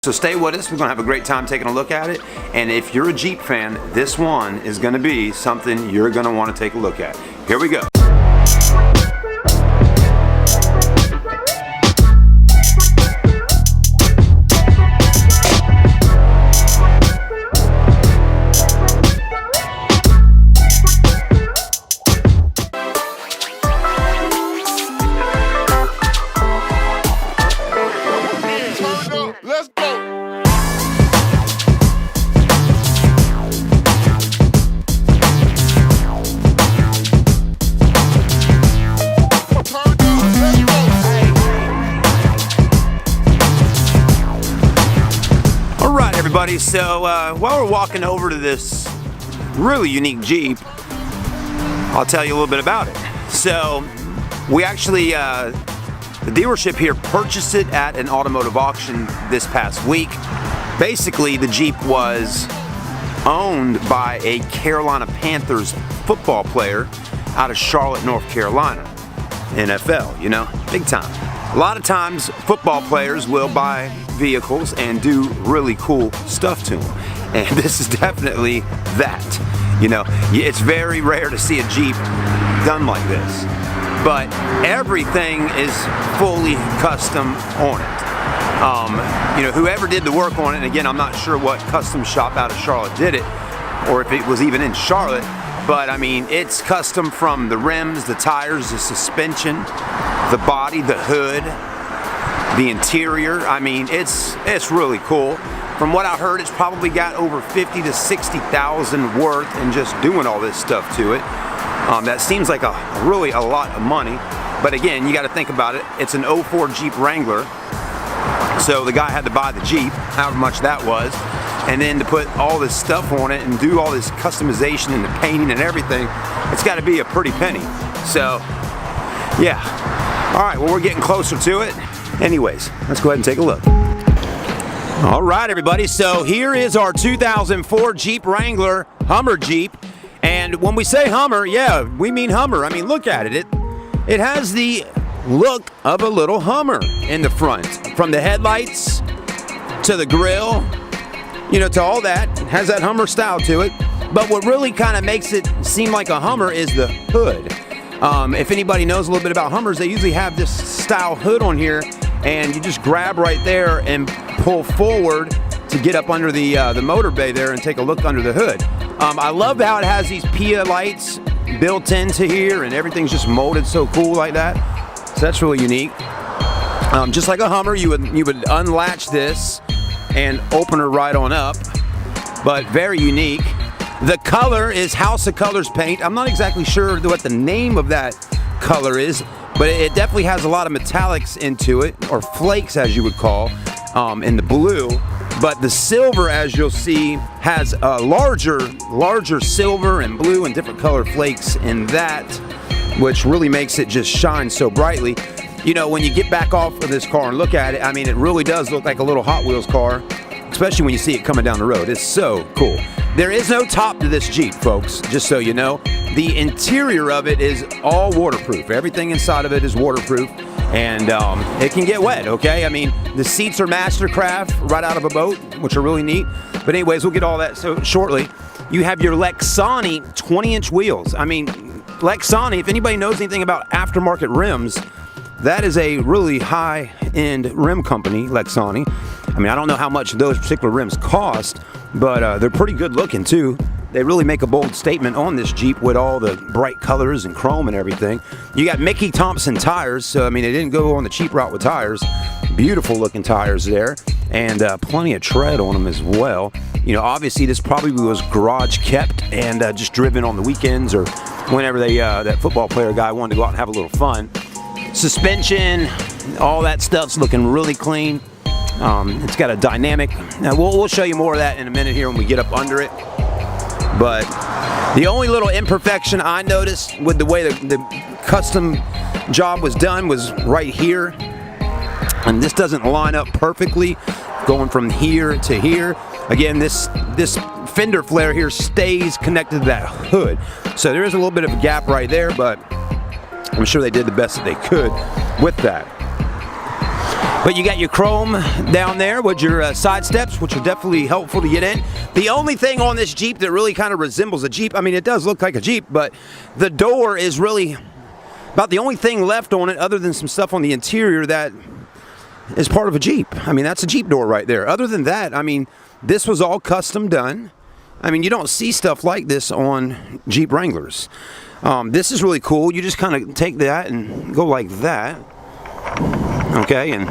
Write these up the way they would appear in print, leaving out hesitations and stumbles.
So stay with us, we're going to have a great time taking a look at it, and if you're a Jeep fan, this one is going to be something you're going to want to take a look at. Here we go. Let's go. All right, everybody. So while we're walking over to this really unique Jeep, I'll tell you a little bit about it. So we actually, the dealership here purchased it at an automotive auction this past week. Basically, the Jeep was owned by a Carolina Panthers football player out of Charlotte, North Carolina. NFL, you know, big time. A lot of times, football players will buy vehicles and do really cool stuff to them. And this is definitely that. You know, it's very rare to see a Jeep done like this. But everything is fully custom on it. You know, whoever did the work on it, and again, I'm not sure what custom shop out of Charlotte did it, or if it was even in Charlotte, but I mean, it's custom from the rims, the tires, the suspension, the body, the hood, the interior. I mean, it's really cool. From what I heard, it's probably got over 50 to 60,000 worth in just doing all this stuff to it. That seems like really a lot of money, but again, you got to think about it. It's an 04 Jeep Wrangler, so the guy had to buy the Jeep, however much that was, and then to put all this stuff on it and do all this customization and the painting and everything, it's got to be a pretty penny. So, yeah. All right, well, we're getting closer to it. Anyways, let's go ahead and take a look. All right, everybody, so here is our 2004 Jeep Wrangler Hummer Jeep. And when we say Hummer, yeah, we mean Hummer. I mean, look at it. It has the look of a little Hummer in the front. From the headlights to the grill, you know, to all that. It has that Hummer style to it. But what really kind of makes it seem like a Hummer is the hood. If anybody knows a little bit about Hummers, they usually have this style hood on here, and you just grab right there and pull forward to get up under the motor bay there and take a look under the hood. I love how it has these PIA lights built into here, and everything's just molded so cool like that. So that's really unique. Just like a Hummer, you would unlatch this and open her right on up, but very unique. The color is House of Colors paint. I'm not exactly sure what the name of that color is, but it definitely has a lot of metallics into it, or flakes as you would call, in the blue. But the silver, as you'll see, has a larger silver and blue and different color flakes in that, which really makes it just shine so brightly. You know, when you get back off of this car and look at it, I mean, it really does look like a little Hot Wheels car, especially when you see it coming down the road. It's so cool. There is no top to this Jeep, folks, just so you know. The interior of it is all waterproof. Everything inside of it is waterproof, and it can get wet, okay? I mean, the seats are Mastercraft right out of a boat, which are really neat. But anyways, we'll get all that so shortly. You have your Lexani 20-inch wheels. I mean, Lexani, if anybody knows anything about aftermarket rims, that is a really high-end rim company, Lexani. I mean, I don't know how much those particular rims cost, but they're pretty good looking too. They really make a bold statement on this Jeep with all the bright colors and chrome and everything. You got Mickey Thompson tires, so I mean, they didn't go on the cheap route with tires. Beautiful looking tires there, and plenty of tread on them as well. You know, obviously this probably was garage kept and just driven on the weekends or whenever they that football player guy wanted to go out and have a little fun. Suspension, all that stuff's looking really clean. It's got a dynamic. Now we'll show you more of that in a minute here when we get up under it. But the only little imperfection I noticed with the way the custom job was done was right here. And this doesn't line up perfectly going from here to here. Again, this fender flare here stays connected to that hood. So there is a little bit of a gap right there, but I'm sure they did the best that they could with that. But you got your chrome down there with your side steps, which are definitely helpful to get in. The only thing on this Jeep that really kind of resembles a Jeep, I mean, it does look like a Jeep, but the door is really about the only thing left on it other than some stuff on the interior that is part of a Jeep. I mean, that's a Jeep door right there. Other than that, I mean, this was all custom done. I mean, you don't see stuff like this on Jeep Wranglers. This is really cool. You just kind of take that and go like that. Okay, and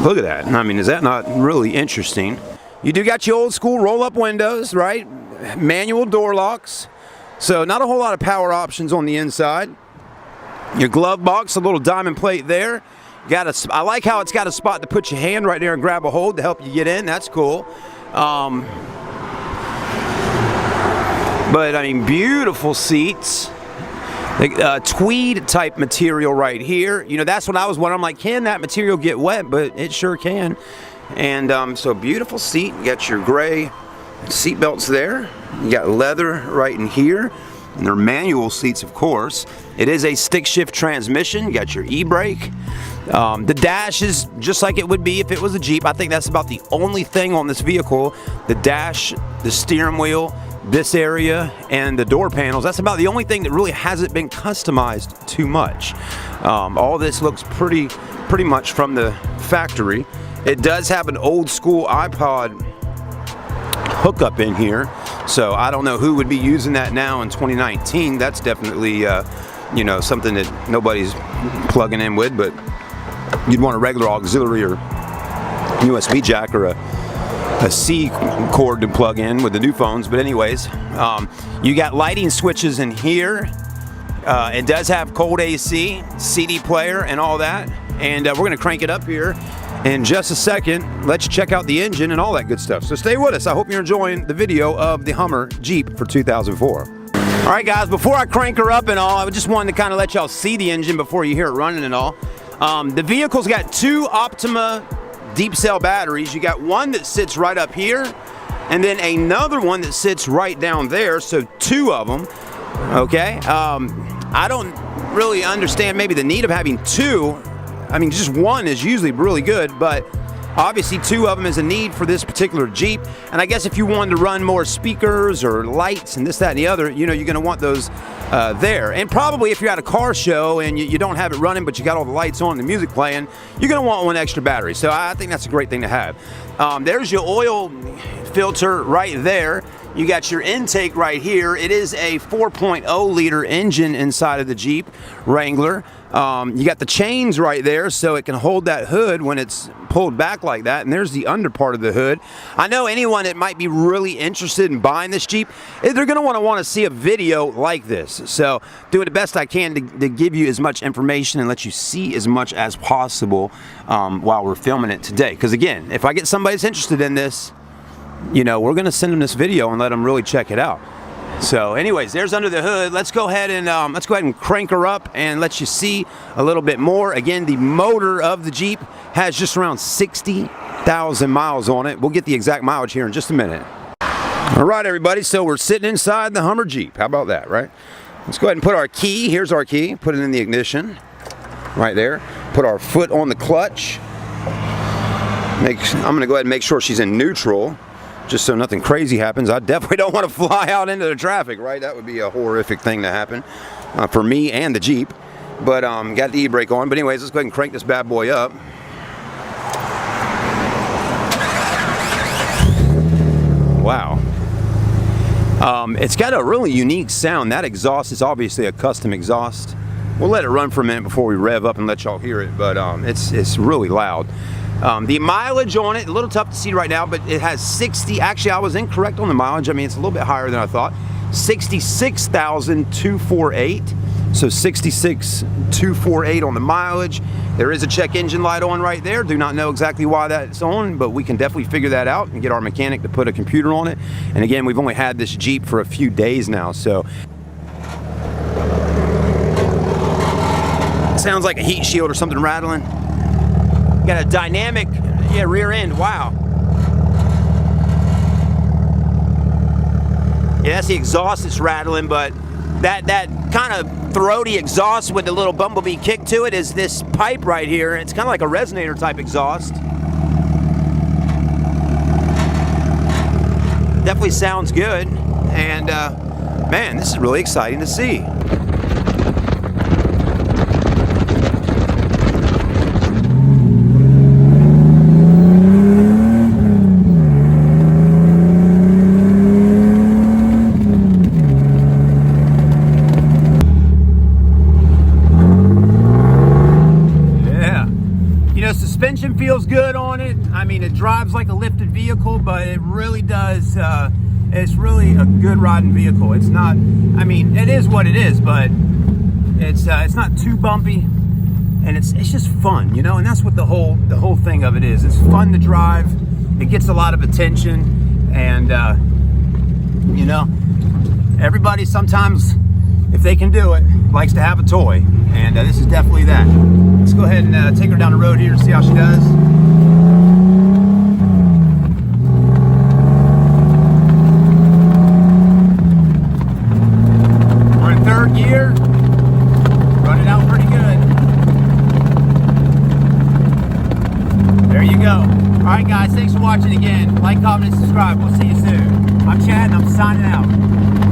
look at that. I mean, is that not really interesting? You do got your old school roll-up windows, right? Manual door locks. So not a whole lot of power options on the inside. Your glove box, a little diamond plate there. I like how it's got a spot to put your hand right there and grab a hold to help you get in. That's cool. But I mean, beautiful seats. Tweed type material right here. You know, that's what I was wondering. I'm like, can that material get wet? But it sure can. And so beautiful seat. You got your gray seat belts there. You got leather right in here. And they're manual seats, of course. It is a stick shift transmission. You got your e-brake. The dash is just like it would be if it was a Jeep. I think that's about the only thing on this vehicle. The dash, the steering wheel, this area, and the door panels. That's about the only thing that really hasn't been customized too much. All this looks pretty much from the factory. It does have an old school iPod hookup in here, so I don't know who would be using that now in 2019. That's definitely you know, something that nobody's plugging in with, but you'd want a regular auxiliary or USB jack or a C cord to plug in with the new phones. But anyways, you got lighting switches in here. It does have cold AC, CD player, and all that. And we're going to crank it up here in just a second. Let you check out the engine and all that good stuff. So stay with us. I hope you're enjoying the video of the Hummer Jeep for 2004. All right, guys, before I crank her up and all, I just wanted to kind of let y'all see the engine before you hear it running and all. The vehicle's got two Optima deep cell batteries. You got one that sits right up here, and then another one that sits right down there, so two of them. Okay, I don't really understand maybe the need of having two. I mean, just one is usually really good, but obviously two of them is a need for this particular Jeep. And I guess if you wanted to run more speakers or lights and this, that, and the other, you know, you're going to want those there. And probably if you're at a car show and you don't have it running, but you got all the lights on and the music playing, you're going to want one extra battery. So I think that's a great thing to have. There's your oil filter right there. You got your intake right here. It is a 4.0 liter engine inside of the Jeep Wrangler. You got the chains right there so it can hold that hood when it's pulled back like that. And there's the under part of the hood. I know anyone that might be really interested in buying this Jeep, they're going to want to see a video like this. So doing the best I can to give you as much information and let you see as much as possible while we're filming it today. Because again, if I get somebody that's interested in this, you know, we're going to send them this video and let them really check it out. So anyways, there's under the hood. Let's go ahead and crank her up and let you see a little bit more. Again, the motor of the Jeep has just around 60,000 miles on it. We'll get the exact mileage here in just a minute. All right, everybody, so we're sitting inside the Hummer Jeep. How about that, right? Let's go ahead and put our key. Here's our key. Put it in the ignition right there. Put our foot on the clutch. I'm going to go ahead and make sure she's in neutral, just so nothing crazy happens. I definitely don't want to fly out into the traffic, right? That would be a horrific thing to happen for me and the Jeep. But got the e-brake on. But anyways, let's go ahead and crank this bad boy up. Wow. It's got a really unique sound. That exhaust is obviously a custom exhaust. We'll let it run for a minute before we rev up and let y'all hear it, but it's really loud. The mileage on it, a little tough to see right now, but it has 60, actually I was incorrect on the mileage. I mean, it's a little bit higher than I thought. 66,248. So 66,248 on the mileage. There is a check engine light on right there. Do not know exactly why that's on, but we can definitely figure that out and get our mechanic to put a computer on it. And again, we've only had this Jeep for a few days now, so. Sounds like a heat shield or something rattling. Got a dynamic, rear end, wow. Yeah, that's the exhaust that's rattling, but that kind of throaty exhaust with a little bumblebee kick to it is this pipe right here. It's kind of like a resonator type exhaust. Definitely sounds good, and man, this is really exciting to see. Suspension feels good on it. I mean, it drives like a lifted vehicle, but it really does. It's really a good riding vehicle. It's not. I mean, it is what it is, but it's not too bumpy, and it's just fun, you know. And that's what the whole thing of it is. It's fun to drive. It gets a lot of attention, and you know, everybody sometimes, if they can do it, likes to have a toy, and this is definitely that. Let's go ahead and take her down the road here and see how she does. We're in third gear, running out pretty good. There you go. All right, guys, thanks for watching again. Like, comment, and subscribe. We'll see you soon. I'm Chad, and I'm signing out.